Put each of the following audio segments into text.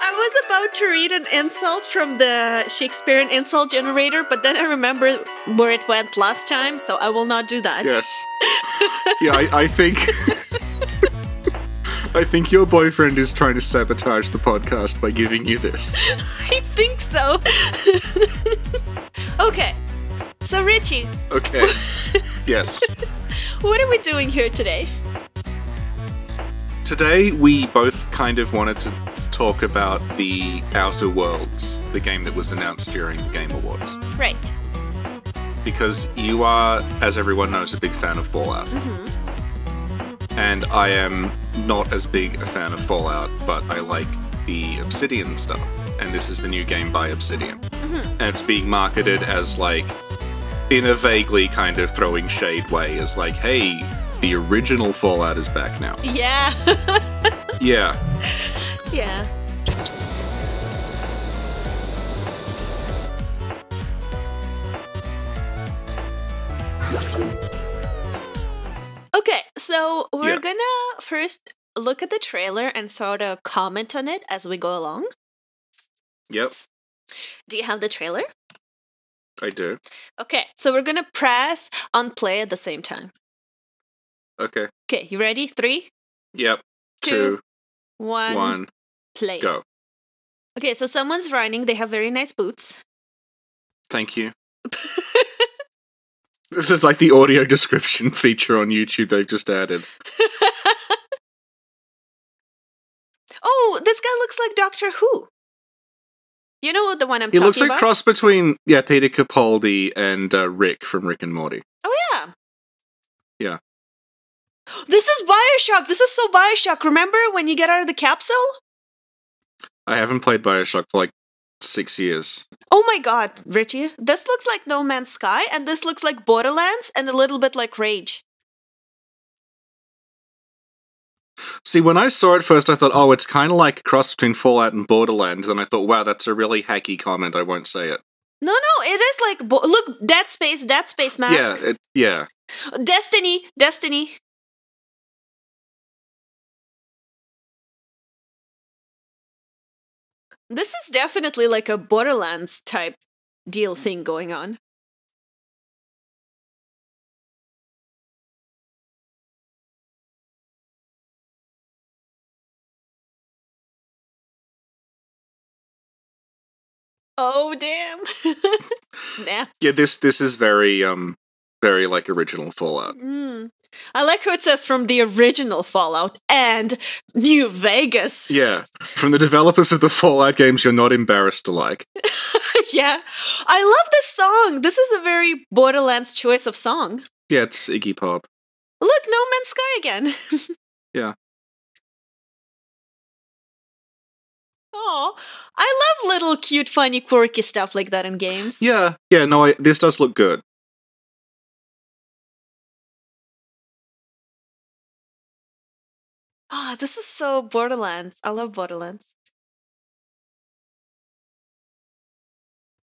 I was about to read an insult from the Shakespearean insult generator, but then I remembered where it went last time, so I will not do that. Yes. Yeah, I think... I think your boyfriend is trying to sabotage the podcast by giving you this. I think so. Okay. So, Richie. Okay. Yes. What are we doing here today? Today, we both kind of wanted to talk about the Outer Worlds, the game that was announced during the Game Awards. Right. Because you are, as everyone knows, a big fan of Fallout. Mm-hmm. And I am not as big a fan of Fallout, but I like the Obsidian stuff. And this is the new game by Obsidian. Mm-hmm. And it's being marketed as, like, in a vaguely kind of throwing shade way, as like, hey, the original Fallout is back now. Yeah. Yeah. Yeah. Okay, so we're gonna first look at the trailer and sort of comment on it as we go along. Yep, Do you have the trailer? I do. Okay, so we're gonna press on play at the same time. Okay. Okay, you ready? 3, Yep. 2, 2, 1, 1, play. go. Okay, so someone's running. They have very nice boots. Thank you. This is like the audio description feature on YouTube they've just added. Oh, this guy looks like Doctor Who. You know the one I'm He talking looks like about? cross between, Peter Capaldi and Rick from Rick and Morty. Oh, yeah. Yeah. This is Bioshock. This is so Bioshock. Remember when you get out of the capsule? I haven't played Bioshock for like 6 years. Oh my god, Richie. This looks like No Man's Sky, and this looks like Borderlands, and a little bit like Rage. See, when I saw it first, I thought, oh, it's kind of like a cross between Fallout and Borderlands, and I thought, wow, that's a really hacky comment, I won't say it. No, it is like... look, Dead Space mask. Yeah. Destiny. This is definitely like a Borderlands type deal thing going on. Oh, damn. Snap. Yeah, this is very like original Fallout. I like how it says from the original Fallout and New Vegas. Yeah, from the developers of the Fallout games you're not embarrassed to like. Yeah. I love this song. This is a very Borderlands choice of song. Yeah, it's Iggy Pop. Look, No Man's Sky again. Yeah. Oh, I love little cute, funny, quirky stuff like that in games. Yeah, no, this does look good. Ah, this is so Borderlands. I love Borderlands.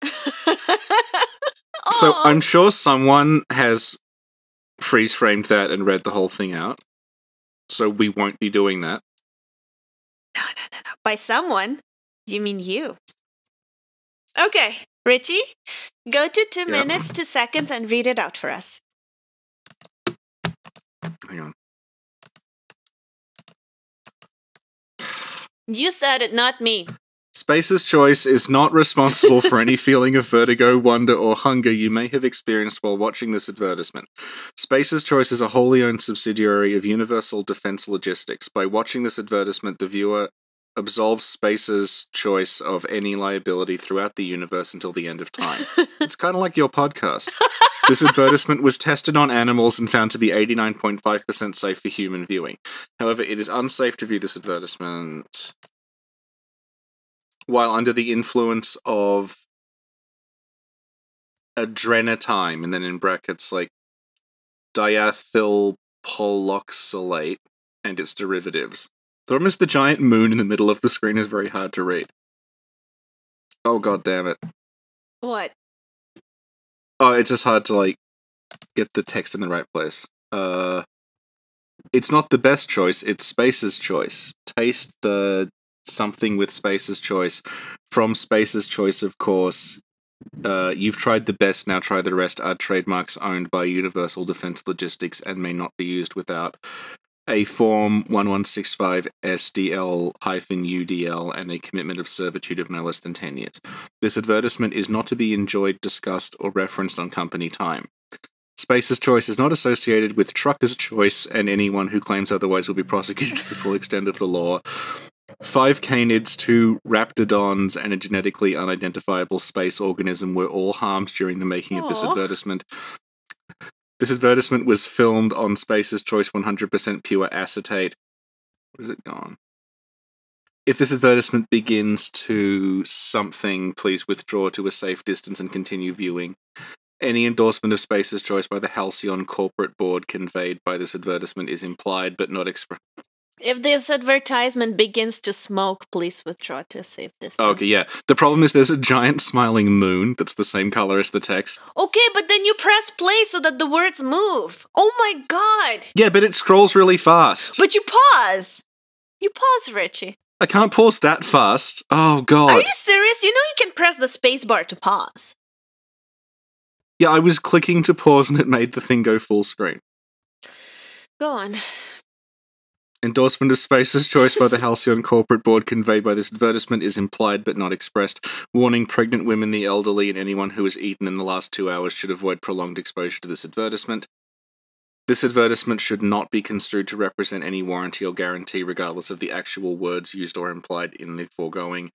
So Aw. I'm sure someone has freeze-framed that and read the whole thing out. So we won't be doing that. No. By someone, you mean you. Okay, Richie, go to 2 minutes, 2 seconds, and read it out for us. Hang on. You said it, not me. Space's Choice is not responsible for any feeling of vertigo, wonder, or hunger you may have experienced while watching this advertisement. Space's Choice is a wholly owned subsidiary of Universal Defense Logistics. By watching this advertisement, the viewer absolves Space's Choice of any liability throughout the universe until the end of time. It's kind of like your podcast. This advertisement was tested on animals and found to be 89.5% safe for human viewing. However, it is unsafe to view this advertisement while under the influence of adrenatime, and then in brackets, like, diethylpoloxylate and its derivatives. The problem is the giant moon in the middle of the screen is very hard to read. Oh, god damn it. What? Oh, it's just hard to, like, get the text in the right place. It's not the best choice, it's Space's Choice. Taste the something with Space's Choice. From Space's Choice, of course. You've tried the best, now try the rest are trademarks owned by Universal Defense Logistics and may not be used without a Form 1165 SDL-UDL and a commitment of servitude of no less than 10 years. This advertisement is not to be enjoyed, discussed, or referenced on company time. Space's Choice is not associated with Trucker's Choice, and anyone who claims otherwise will be prosecuted to the full extent of the law. 5 canids, 2 raptidons, and a genetically unidentifiable space organism were all harmed during the making of this advertisement. This advertisement was filmed on Space's Choice 100% pure acetate. Where's it gone? If this advertisement begins to something, please withdraw to a safe distance and continue viewing. Any endorsement of Space's Choice by the Halcyon corporate board conveyed by this advertisement is implied but not expressed. If this advertisement begins to smoke, please withdraw to a safe distance. Okay, yeah. The problem is there's a giant smiling moon that's the same color as the text. Okay, but then you press play so that the words move. Oh my god! Yeah, but it scrolls really fast. But you pause! You pause, Richie. I can't pause that fast. Oh god. Are you serious? You know you can press the spacebar to pause. Yeah, I was clicking to pause and it made the thing go full screen. Go on. Endorsement of Space's Choice by the Halcyon corporate board conveyed by this advertisement is implied but not expressed. Warning: pregnant women, the elderly, and anyone who has eaten in the last 2 hours should avoid prolonged exposure to this advertisement. This advertisement should not be construed to represent any warranty or guarantee, regardless of the actual words used or implied in the foregoing.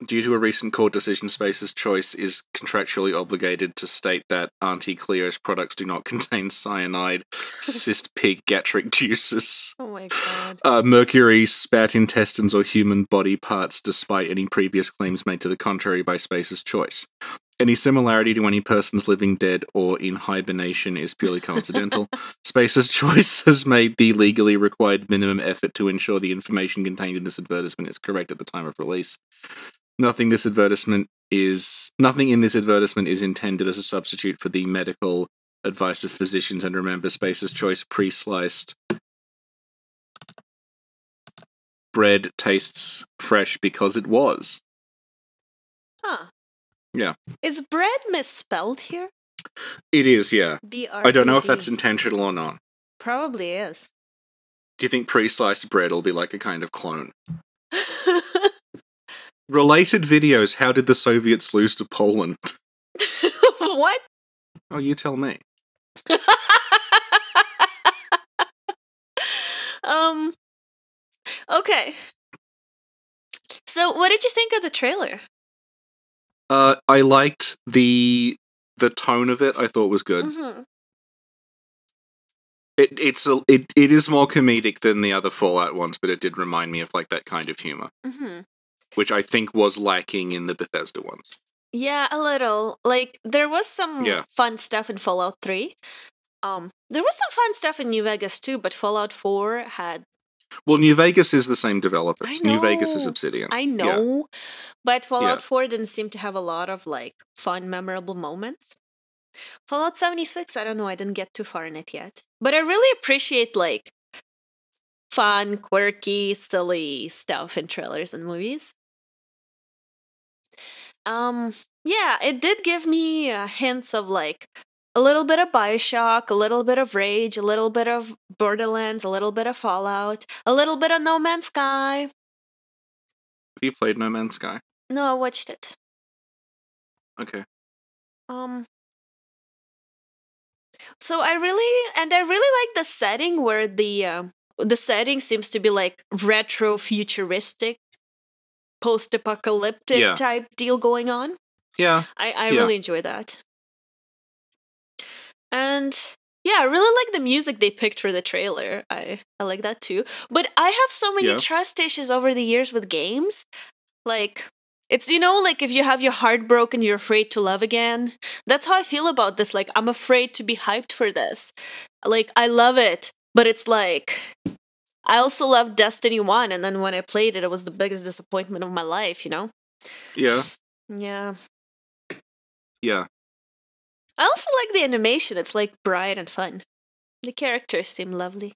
Due to a recent court decision, Space's Choice is contractually obligated to state that Auntie Cleo's products do not contain cyanide, cyst pig gastric juices, Oh my god. mercury, spat intestines, or human body parts, despite any previous claims made to the contrary by Space's Choice. Any similarity to any persons living dead or in hibernation is purely coincidental. Space's Choice has made the legally required minimum effort to ensure the information contained in this advertisement is correct at the time of release. Nothing in this advertisement is intended as a substitute for the medical advice of physicians, and remember, Space's Choice pre-sliced bread tastes fresh because it was. Huh. Yeah. Is bread misspelled here? It is, yeah. B-R-E-D. I don't know if that's intentional or not. Probably is. Do you think pre-sliced bread will be like a kind of clone? Related videos, how did the Soviets lose to Poland? What? Oh, you tell me. Okay. So, what did you think of the trailer? I liked the tone of it. I thought was good. Mm-hmm. It is more comedic than the other Fallout ones, but it did remind me of like that kind of humor, which I think was lacking in the Bethesda ones. Yeah, a little. Like there was some fun stuff in Fallout 3. There was some fun stuff in New Vegas too, but Fallout 4 had. Well, New Vegas is the same developers. I know. New Vegas is Obsidian. I know, but Fallout 4 didn't seem to have a lot of like fun, memorable moments. Fallout 76, I don't know, I didn't get too far in it yet. But I really appreciate like fun, quirky, silly stuff in trailers and movies. Yeah, it did give me hints of like a little bit of BioShock, a little bit of Rage, a little bit of Borderlands, a little bit of Fallout, a little bit of No Man's Sky. Have you played No Man's Sky? No, I watched it. Okay. So I really like the setting where the setting seems to be like retro futuristic, post-apocalyptic type deal going on. Yeah. I really enjoy that. And yeah, I really like the music they picked for the trailer. I like that too. But I have so many trust issues over the years with games. Like, it's, you know, like if you have your heart broken, you're afraid to love again. That's how I feel about this. Like, I'm afraid to be hyped for this. Like, I love it, but it's like, I also love Destiny 1, and then when I played it, it was the biggest disappointment of my life, you know? Yeah. Yeah. Yeah. I also like the animation. It's like bright and fun. The characters seem lovely.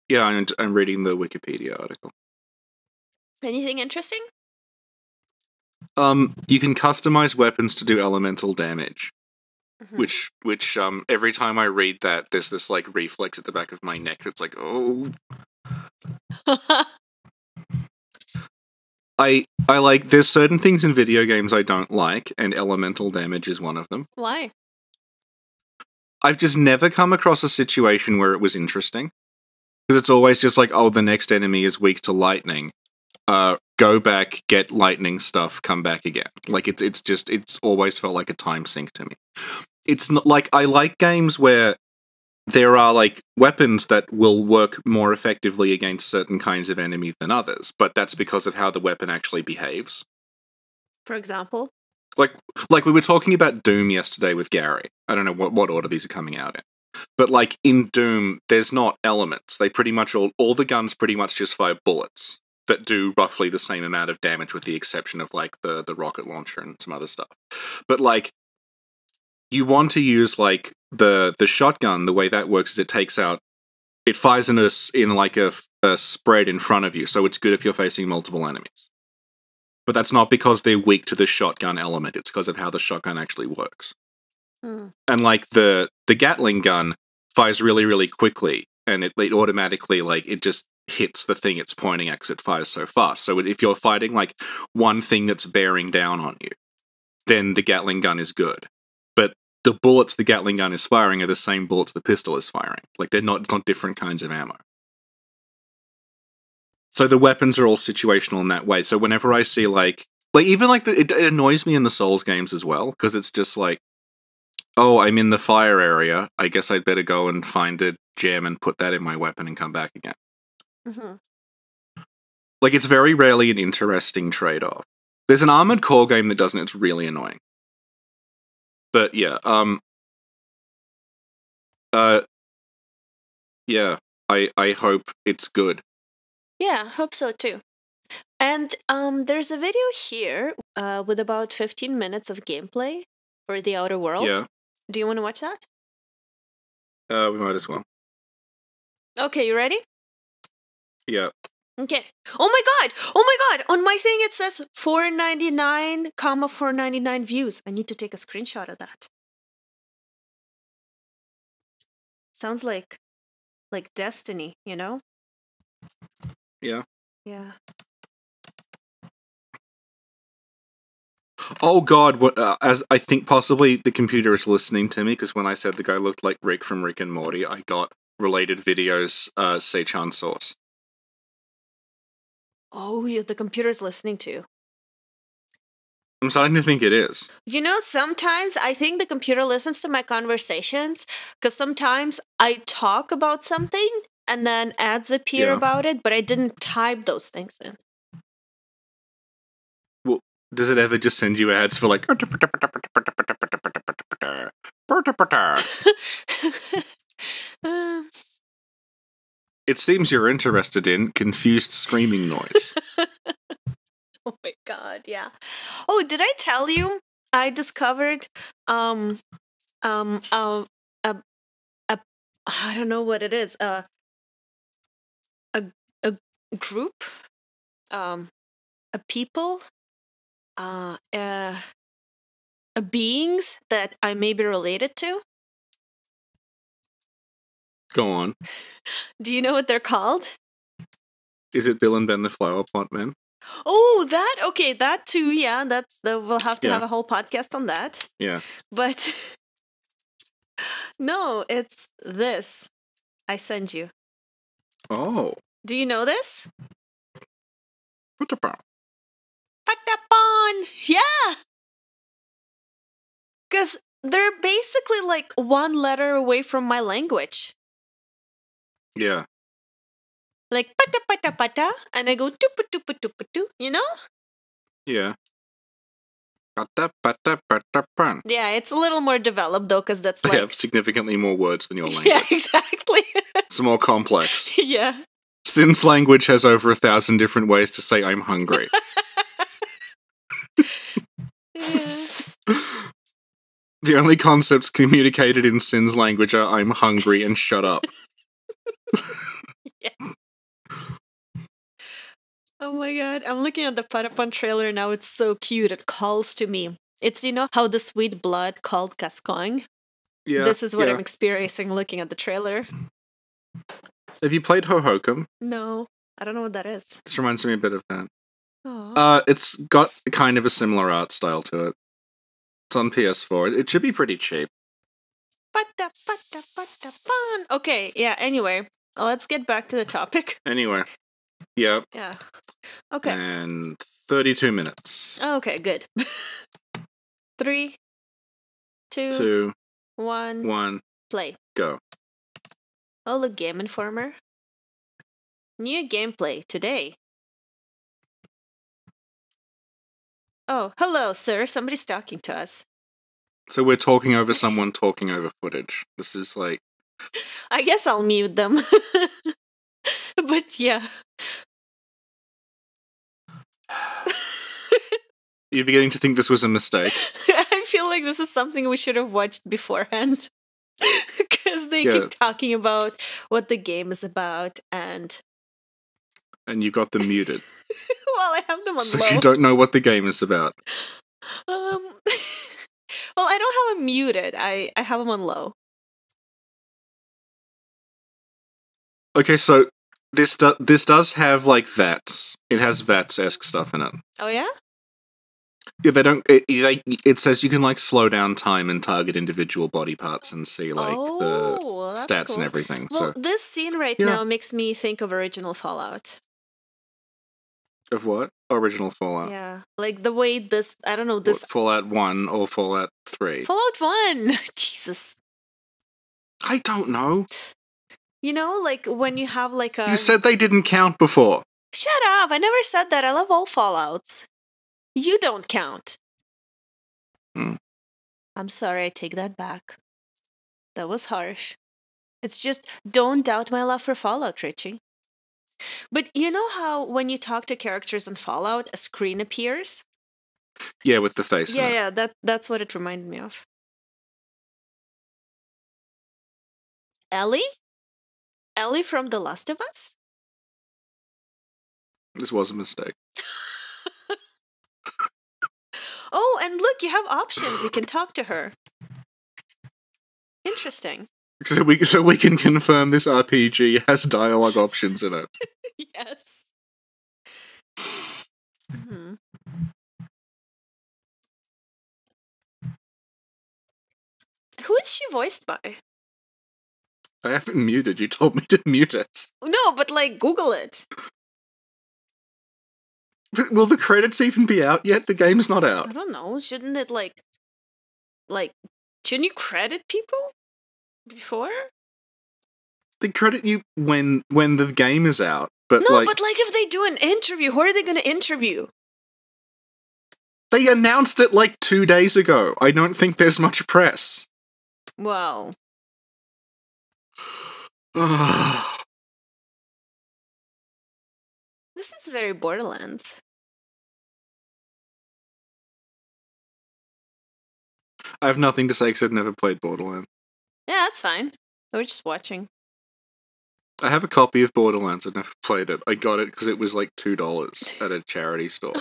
Yeah, I'm reading the Wikipedia article. Anything interesting? You can customize weapons to do elemental damage. Mm-hmm. Which every time I read that, there's this like reflex at the back of my neck that's like, oh. I like, there's certain things in video games I don't like, and elemental damage is one of them. Why? I've just never come across a situation where it was interesting. Because it's always just like, oh, the next enemy is weak to lightning. Go back, get lightning stuff, come back again. Like, it's always felt like a time sink to me. It's not like, I like games where there are like weapons that will work more effectively against certain kinds of enemy than others, but that's because of how the weapon actually behaves. For example? Like we were talking about Doom yesterday with Gary. I don't know what order these are coming out in. But like in Doom, there's not elements. They pretty much all the guns pretty much just fire bullets that do roughly the same amount of damage, with the exception of like the rocket launcher and some other stuff. But like, you want to use like the shotgun. The way that works is it fires in like a spread in front of you, so it's good if you're facing multiple enemies. But that's not because they're weak to the shotgun element. It's because of how the shotgun actually works. And like the Gatling gun fires really, really quickly, and it automatically, like, it just hits the thing it's pointing at because it fires so fast. So if you're fighting like one thing that's bearing down on you, then the Gatling gun is good. But the bullets the Gatling gun is firing are the same bullets the pistol is firing. Like, it's not different kinds of ammo. So the weapons are all situational in that way. So whenever I see like even like it annoys me in the Souls games as well, because it's just like, oh, I'm in the fire area. I guess I'd better go and find a gem and put that in my weapon and come back again. Mm-hmm. Like, it's very rarely an interesting trade-off. There's an Armored Core game that doesn't. It's really annoying. But yeah, yeah. I hope it's good. Yeah, hope so too. And there's a video here with about 15 minutes of gameplay for The Outer Worlds. Yeah. Do you want to watch that? We might as well. Okay, you ready? Yeah. Okay. Oh my god! On my thing it says 499, 499 views. I need to take a screenshot of that. Sounds like Destiny, you know? Yeah. Yeah. Oh god, what? As I think possibly the computer is listening to me, because when I said the guy looked like Rick from Rick and Morty, I got related videos, Seichan source. Oh, yeah, the computer's listening to you. I'm starting to think it is. You know, sometimes I think the computer listens to my conversations, because sometimes I talk about something and then ads appear about it, but I didn't type those things in. Well, does it ever just send you ads for like... It seems you're interested in confused screaming noise. Oh my god, yeah. Oh, did I tell you I discovered I don't know what it is. A group, a people, a beings that I may be related to. Go on. Do you know what they're called? Is it Bill and Ben the Flower Pot Men? Oh, that, okay, that too, yeah, we'll have to have a whole podcast on that. Yeah. But, no, it's this. I send you. Oh. Do you know this? Patapon. Patapon! Yeah! Because they're basically like one letter away from my language. Yeah. Like pata pata pata, and I go tupu tupu tupu tu, you know? Yeah. Pata pata pata pan. Yeah, it's a little more developed though, because that's like... They have significantly more words than your language. Yeah, exactly. It's more complex. Yeah. Sin's language has over 1,000 different ways to say I'm hungry. Yeah. The only concepts communicated in Sin's language are I'm hungry and shut up. Yeah. Oh my god, I'm looking at the Patapon trailer now. It's so cute. It calls to me. It's, how the sweet blood called Gascoigne? Yeah. This is what I'm experiencing looking at the trailer. Have you played Hohokum? No, I don't know what that is. This reminds me a bit of that. Aww. It's got kind of a similar art style to it. It's on PS4. It should be pretty cheap. Okay, yeah, anyway, let's get back to the topic. Anyway. Yep. Yeah. Okay. And 32 minutes. Okay, good. 3, 2, 1, play. Go. Oh, look, Game Informer. New gameplay today. Oh, hello, sir. Somebody's talking to us. So we're talking over someone talking over footage. This is like... I guess I'll mute them. But yeah. You're beginning to think this was a mistake? I feel like this is something we should have watched beforehand. Because they keep talking about what the game is about and you got them muted. Well, I have them on so low. So you don't know what the game is about. Well, I don't have them muted. I have them on low. Okay, so this does have like VATS. It has VATS-esque stuff in it. Oh yeah? Yeah, they don't. It says you can like slow down time and target individual body parts and see like the stats cool. and everything. Well, so this scene right now makes me think of original Fallout. Of what? Original Fallout. Yeah, like the way this. I don't know this. What, Fallout 1 or Fallout 3? Fallout 1. Jesus. I don't know. Like when you have like a. You said they didn't count before. Shut up! I never said that. I love all Fallouts. You don't count. I'm sorry, I take that back. That was harsh. It's just, don't doubt my love for Fallout, Richie. But you know how when you talk to characters in Fallout, a screen appears? Yeah, with the face. Yeah, that's what it reminded me of. Ellie? Ellie from The Last of Us? This was a mistake. Oh, and look, you have options. You can talk to her. Interesting. So we can confirm this RPG has dialogue options in it. Yes. Mm-hmm. Who is she voiced by? I haven't muted. You told me to mute it. No, but like, Google it. Will the credits even be out yet? The game's not out. I don't know. Shouldn't it like, shouldn't you credit people before? They credit you when the game is out, but no, but like if they do an interview, who are they going to interview? They announced it like 2 days ago. I don't think there's much press. Well. This is very Borderlands. I have nothing to say because I've never played Borderlands. Yeah, that's fine. We're just watching. I have a copy of Borderlands. I've never played it. I got it because it was like $2 at a charity store.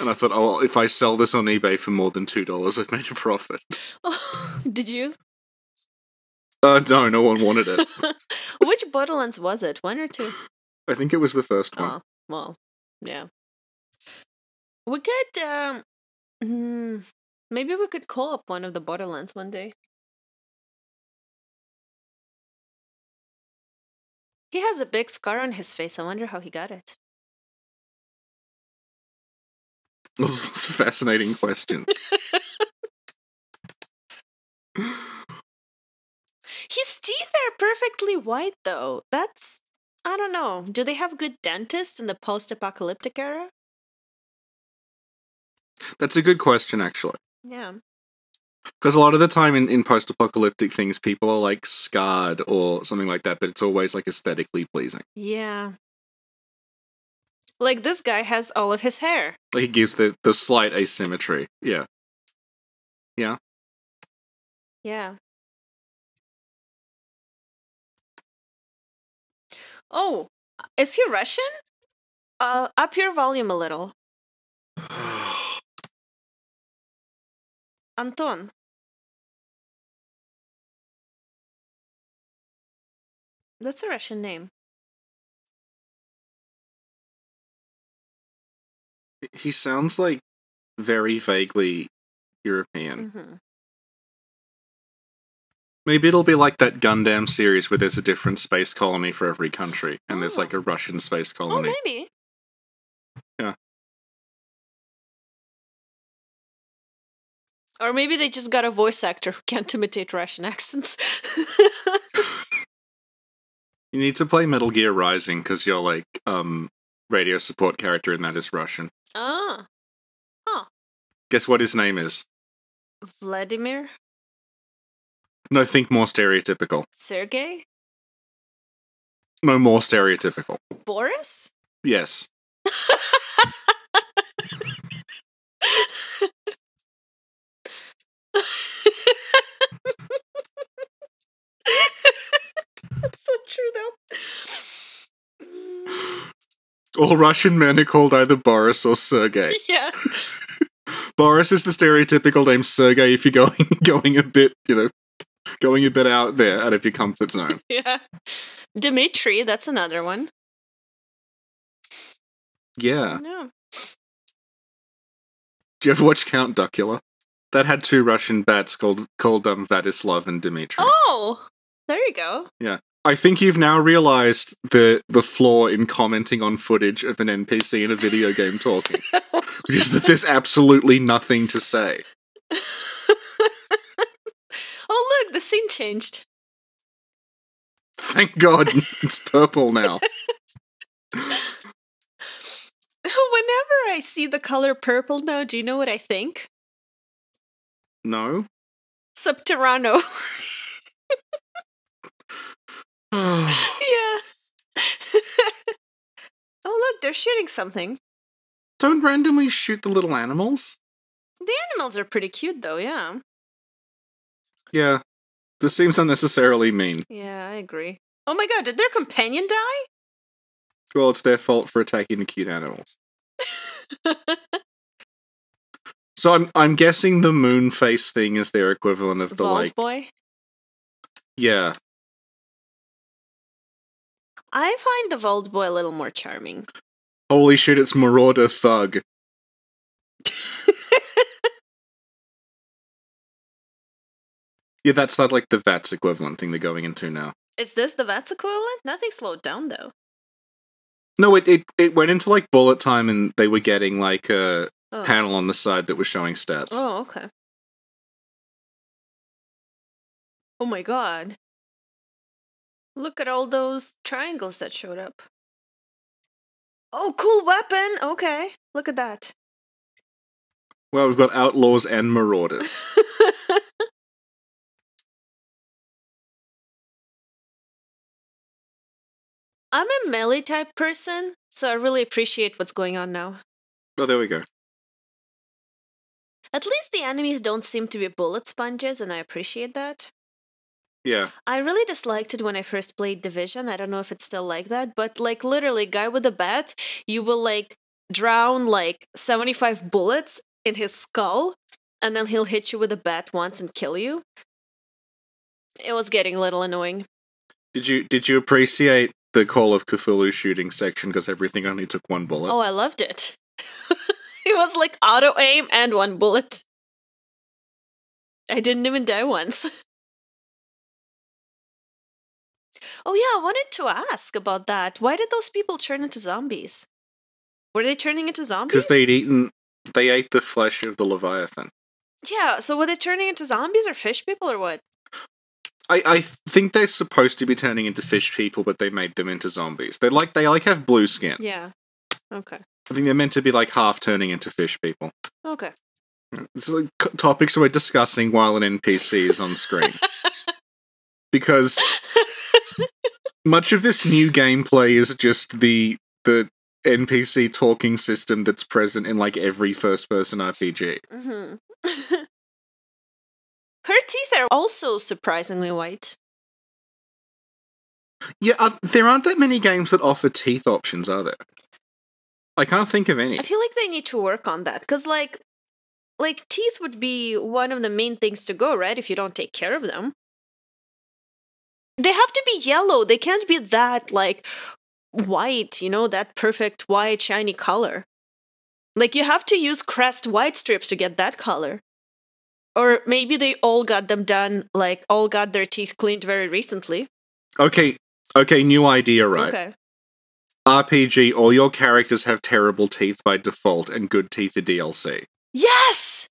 And I thought, oh, well, if I sell this on eBay for more than $2, I've made a profit. Did you? No, no one wanted it. Which Borderlands was it? 1 or 2? I think it was the first one. Oh, well, yeah. We could, maybe we could co-op one of the Borderlands one day. He has a big scar on his face. I wonder how he got it. Those are fascinating questions. His teeth are perfectly white, though. That's... I don't know. Do they have good dentists in the post-apocalyptic era? That's a good question, actually. Yeah. Because a lot of the time in post-apocalyptic things, people are like scarred or something like that, but it's always like aesthetically pleasing. Yeah. Like this guy has all of his hair. Like he gives the slight asymmetry. Yeah. Yeah. Yeah. Oh, is he Russian? Up your volume a little. Anton. That's a Russian name. He sounds like very vaguely European. Mm-hmm. Maybe it'll be like that Gundam series where there's a different space colony for every country, and there's like a Russian space colony. Oh, maybe. Yeah. Or maybe they just got a voice actor who can't imitate Russian accents. You need to play Metal Gear Rising because your like radio support character in that is Russian. Ah. Huh. Guess what his name is? Vladimir? No, think more stereotypical. Sergey? No, more stereotypical. Boris? Yes. That's so true, though. All Russian men are called either Boris or Sergey. Yeah. Boris is the stereotypical name. Sergey, if you're going a bit, going a bit out there, out of your comfort zone. Yeah. Dmitri, that's another one. Yeah. No. Do you ever watch Count Duckula? That had two Russian bats called Vladislav and Dmitri. Oh, there you go. Yeah. I think you've now realized the flaw in commenting on footage of an NPC in a video game talking. Which is that there's absolutely nothing to say. Oh, look, the scene changed. Thank God it's purple now. Whenever I see the color purple now, do you know what I think? No? Subterrano. Yeah. Oh, look, they're shooting something. Don't randomly shoot the little animals. The animals are pretty cute, though, yeah. Yeah. This seems unnecessarily mean. Yeah, I agree. Oh my god, did their companion die? Well, it's their fault for attacking the cute animals. So I'm guessing the moon face thing is their equivalent of the Vault like... Boy? Yeah. I find the Vault Boy a little more charming. Holy shit, it's Marauder Thug. Yeah, that's not like the VATS equivalent thing they're going into now. Is this the VATS equivalent? Nothing slowed down, though. No, it went into like bullet time and they were getting like a panel on the side that was showing stats. Oh, okay. Oh my god. Look at all those triangles that showed up. Oh, cool weapon! Okay, look at that. Well, we've got outlaws and marauders. I'm a melee type person, so I really appreciate what's going on now. Oh, there we go. At least the enemies don't seem to be bullet sponges, and I appreciate that. Yeah. I really disliked it when I first played Division. I don't know if it's still like that, but like literally, guy with a bat, you will like drown like 75 bullets in his skull, and then he'll hit you with a bat once and kill you. It was getting a little annoying. Did you appreciate the Call of Cthulhu shooting section because everything only took one bullet? Oh, I loved it. It was like auto aim and one bullet. I didn't even die once. Oh yeah, I wanted to ask about that. Why did those people turn into zombies? Were they turning into zombies? Because they ate the flesh of the Leviathan. Yeah, so were they turning into zombies or fish people or what? I think they're supposed to be turning into fish people, but they made them into zombies. They have blue skin. Yeah. Okay. I think they're meant to be like half turning into fish people. Okay. This is like topics we're discussing while an NPC is on screen. Because much of this new gameplay is just the NPC talking system that's present in like every first-person RPG. Mm-hmm. Her teeth are also surprisingly white. Yeah, there aren't that many games that offer teeth options, are there? I can't think of any. I feel like they need to work on that, because like teeth would be one of the main things to go, right? If you don't take care of them. They have to be yellow. They can't be that, like, white, you know, that perfect white, shiny color. Like, you have to use Crest white strips to get that color. Or maybe they all got them done, like, all got their teeth cleaned very recently. Okay, new idea, right? Okay. RPG, all your characters have terrible teeth by default, and good teeth are DLC. Yes!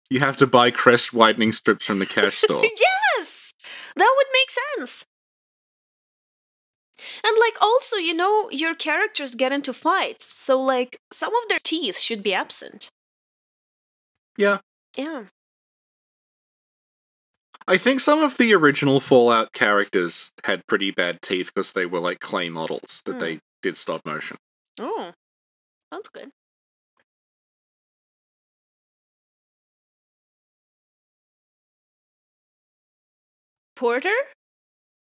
You have to buy Crest whitening strips from the cash store. Yes! That would make sense. And, like, also, you know, your characters get into fights, so, like, some of their teeth should be absent. Yeah. Yeah. I think some of the original Fallout characters had pretty bad teeth because they were, like, clay models that they did stop motion. Oh, that's good. Porter?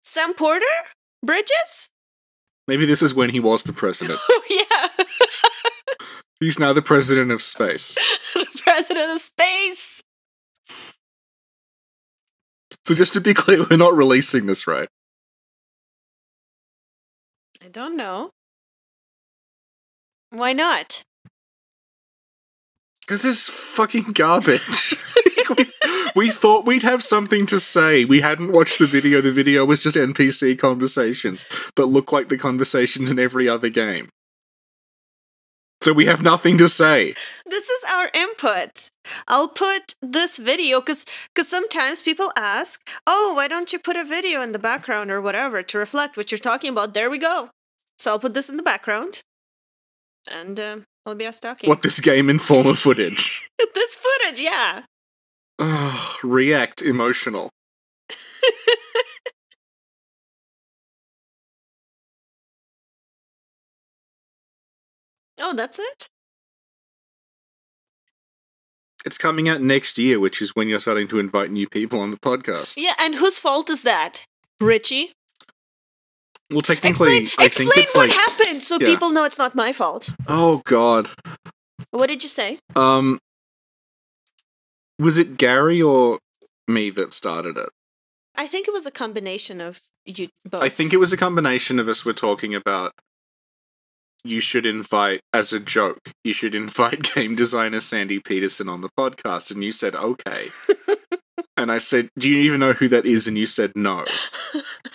Sam Porter? Bridges? Maybe this is when he was the president. Oh, yeah. He's now the president of space. The president of space! So just to be clear, we're not releasing this, right? I don't know. Why not? Because this is fucking garbage. we thought we'd have something to say. We hadn't watched the video. The video was just NPC conversations that look like the conversations in every other game. So we have nothing to say. This is our input. I'll put this video, because sometimes people ask, oh, why don't you put a video in the background or whatever to reflect what you're talking about? There we go. So I'll put this in the background. And I'll be us talking. What, this game in form of footage? This footage, yeah. React emotional. Oh, that's it? It's coming out next year, which is when you're starting to invite new people on the podcast. Yeah, and whose fault is that? Richie? Well, technically, I think it's what like... happened so people know it's not my fault. Oh, God. What did you say? Was it Gary or me that started it? I think it was a combination of you both. I think it was a combination of us were talking about you should invite, as a joke, you should invite game designer Sandy Peterson on the podcast, and you said, okay. And I said, do you even know who that is? And you said, no.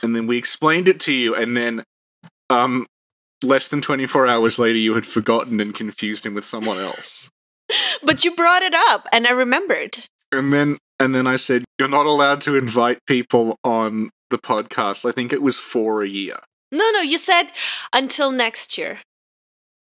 And then we explained it to you, and then less than 24 hours later, you had forgotten and confused him with someone else. But you brought it up, and I remembered. And then I said, you're not allowed to invite people on the podcast. I think it was for a year. No, you said until next year.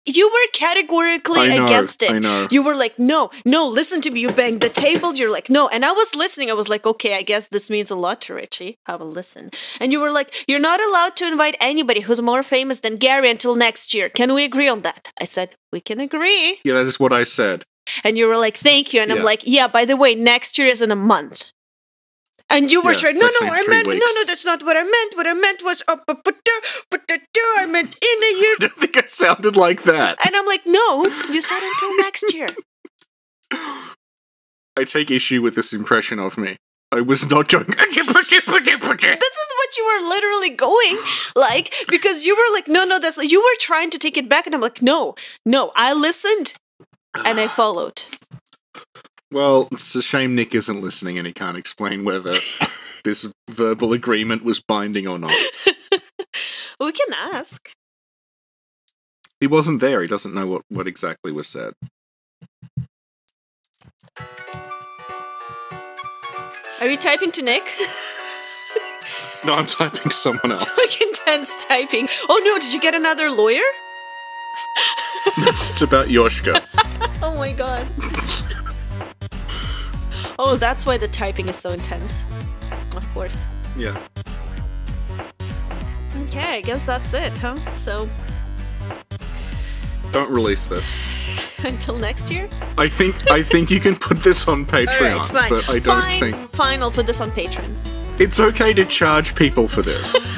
You were categorically against it. I know. You were like, no, listen to me. You banged the table. You're like, no. And I was listening. I was like, okay, I guess this means a lot to Richie. Have a listen. And you were like, you're not allowed to invite anybody who's more famous than Gary until next year. Can we agree on that? I said, we can agree. Yeah, that is what I said. And you were like, thank you. And I'm like, yeah, by the way, next year is in a month. And you were trying, no, that's not what I meant. What I meant was, I meant in a year. I don't think it sounded like that. And I'm like, no, you said until next year. I take issue with this impression of me. I was not going, this is what you were literally going, like, because you were like, no, you were trying to take it back. And I'm like, no, I listened and I followed. Well, it's a shame Nick isn't listening and he can't explain whether this verbal agreement was binding or not. We can ask. He wasn't there. He doesn't know what exactly was said. Are you typing to Nick? No, I'm typing to someone else. Like intense typing. Oh no, did you get another lawyer? It's about Yoshka. Oh my god. Oh, that's why the typing is so intense. Of course. Yeah. Okay, I guess that's it, huh? So... Don't release this. Until next year? I think you can put this on Patreon, right, fine. but I don't think... Fine, I'll put this on Patreon. It's okay to charge people for this.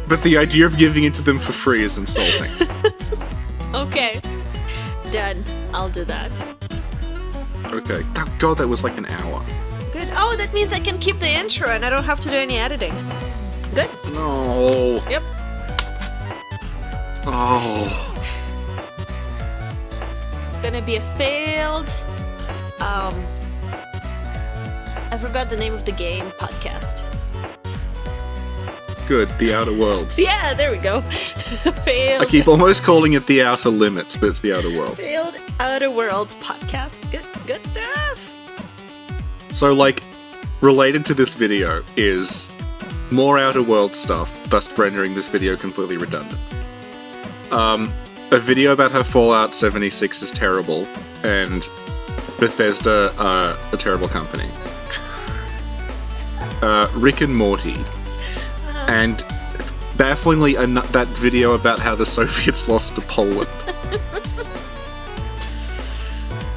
But the idea of giving it to them for free is insulting. Okay. Done. I'll do that. Okay. God, that was like an hour. Good. Oh, that means I can keep the intro and I don't have to do any editing. Good? No. Yep. Oh. It's gonna be a failed, I forgot the name of the game, podcast. Good, The Outer Worlds. Yeah, there we go. Failed. I keep almost calling it The Outer Limits, but it's The Outer Worlds. Failed Outer Worlds podcast. Good stuff. So, like, related to this video is more Outer Worlds stuff, thus rendering this video completely redundant. A video about how Fallout 76 is terrible, and Bethesda are a terrible company. Rick and Morty. And bafflingly, that video about how the Soviets lost to Poland.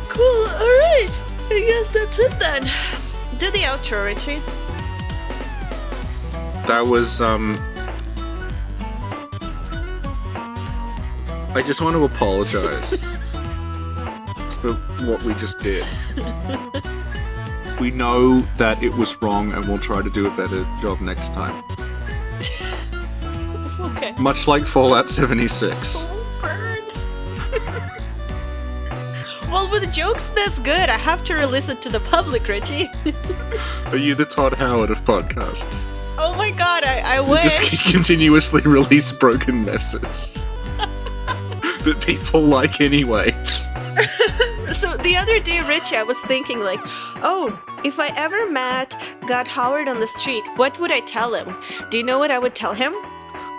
Cool, alright. I guess that's it then. Do the outro, Richie. That was, I just want to apologize for what we just did. We know that it was wrong and we'll try to do a better job next time. Okay. Much like Fallout 76. Oh, burn. Well, with jokes this good, I have to release it to the public, Richie. Are you the Todd Howard of podcasts? Oh my god, I wish. You just continuously release broken messes. That people like anyway. So the other day, Richie, I was thinking like, oh, if I ever met God Howard on the street, what would I tell him? Do you know what I would tell him?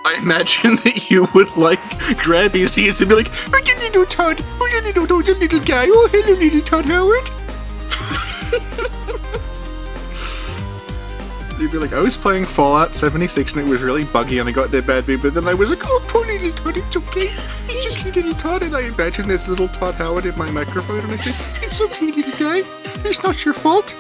I imagine that you would, like, grab his ears and be like, oh, you little Todd, oh, you little guy, oh, hello, little Todd Howard. You'd be like, I was playing Fallout 76 and it was really buggy and I got that bad beat, but then I was like, oh, poor little Todd, it's okay. It's okay, little Todd. And I imagine there's little Todd Howard in my microphone and I say, it's okay, little guy. It's not your fault.